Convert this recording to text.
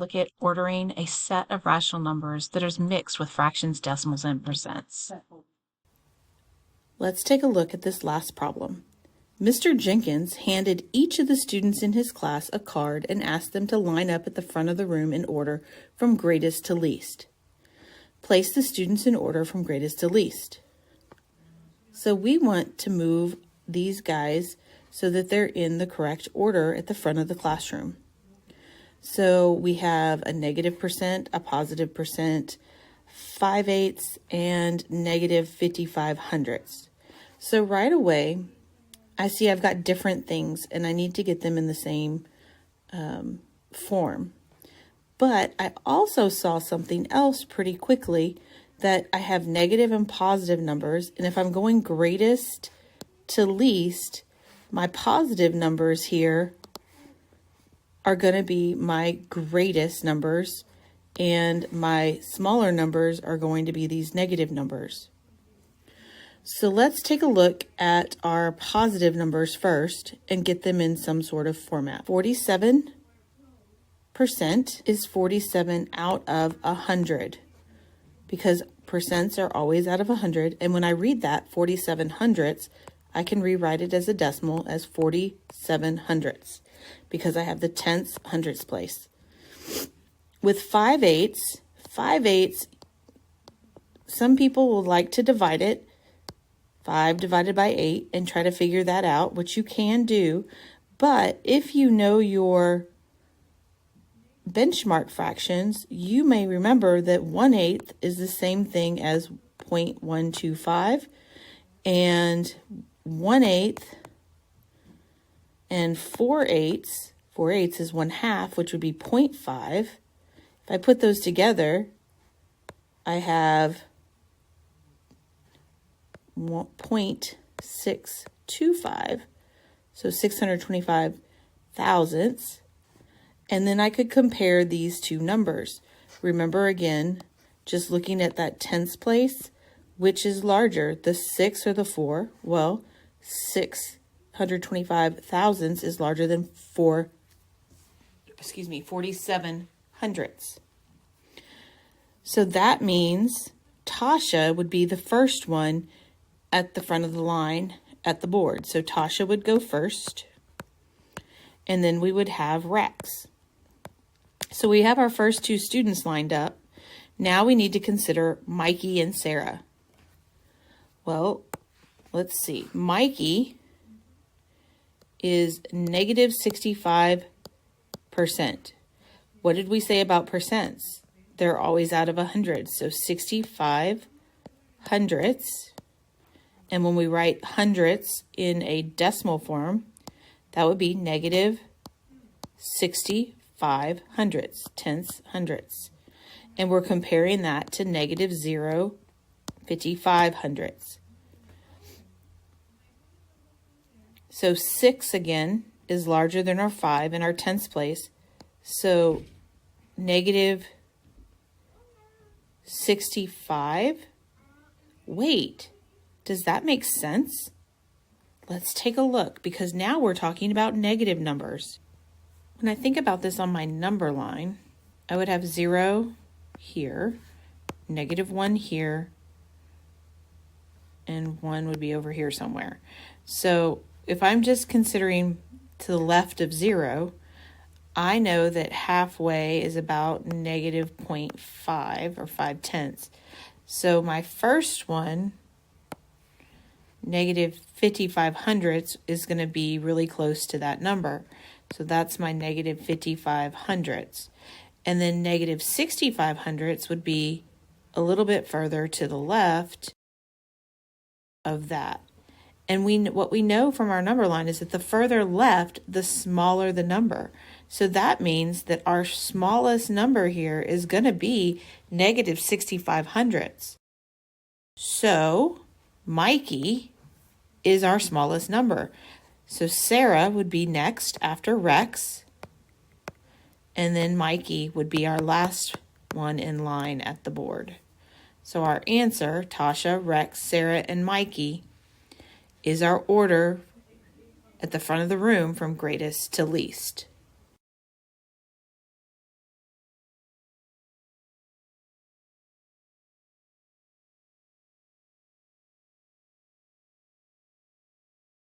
look at ordering a set of rational numbers that is mixed with fractions, decimals, and percents. Let's take a look at this last problem. Mr. Jenkins handed each of the students in his class a card and asked them to line up at the front of the room in order from greatest to least. Place the students in order from greatest to least. So we want to move these guys so that they're in the correct order at the front of the classroom. So we have a negative percent, a positive percent, 5/8, and negative 55 hundredths. So right away, I see I've got different things and I need to get them in the same form. But I also saw something else pretty quickly, that I have negative and positive numbers. And if I'm going greatest to least, my positive numbers here are going to be my greatest numbers, and my smaller numbers are going to be these negative numbers. So let's take a look at our positive numbers first and get them in some sort of format. 47% is 47 out of 100, because percents are always out of 100. And when I read that 47 hundredths, I can rewrite it as a decimal as 47 hundredths, because I have the tenths, hundredths place. With 5/8, some people will like to divide it, 5 divided by 8, and try to figure that out, which you can do. But if you know your benchmark fractions, you may remember that 1/8 is the same thing as 0.125, and 1/8 and 4/8. 4/8 is 1/2, which would be 0.5. If I put those together, I have 0.625, so 625 thousandths. And then I could compare these two numbers. Remember again, just looking at that tenths place, which is larger, the 6 or the 4? Well, 625 thousandths is larger than 47 hundredths. So that means Tasha would be the first one at the front of the line at the board. So Tasha would go first, and then we would have Rex. So we have our first two students lined up. Now we need to consider Mikey and Sarah. Well, let's see. Mikey is negative 65%. What did we say about percents? They're always out of 100. So 65 hundredths. And when we write hundredths in a decimal form, that would be negative 65 hundredths, tenths, hundredths. And we're comparing that to negative 0.55 hundredths. So 6 again is larger than our 5 in our tenths place. So negative 65. Wait, does that make sense? Let's take a look, because now we're talking about negative numbers. When I think about this on my number line, I would have 0 here, negative 1 here, and 1 would be over here somewhere. So if I'm just considering to the left of 0, I know that halfway is about negative 0.5 or 5 tenths. So my first one, negative 55 hundredths, is going to be really close to that number. So that's my negative 55 hundredths. And then negative 65 hundredths would be a little bit further to the left of that. And what we know from our number line is that the further left, the smaller the number. So that means that our smallest number here is going to be negative 65 hundredths. So Mikey is our smallest number. So Sarah would be next after Rex, and then Mikey would be our last one in line at the board. So our answer, Tasha, Rex, Sarah, and Mikey, is our order at the front of the room from greatest to least.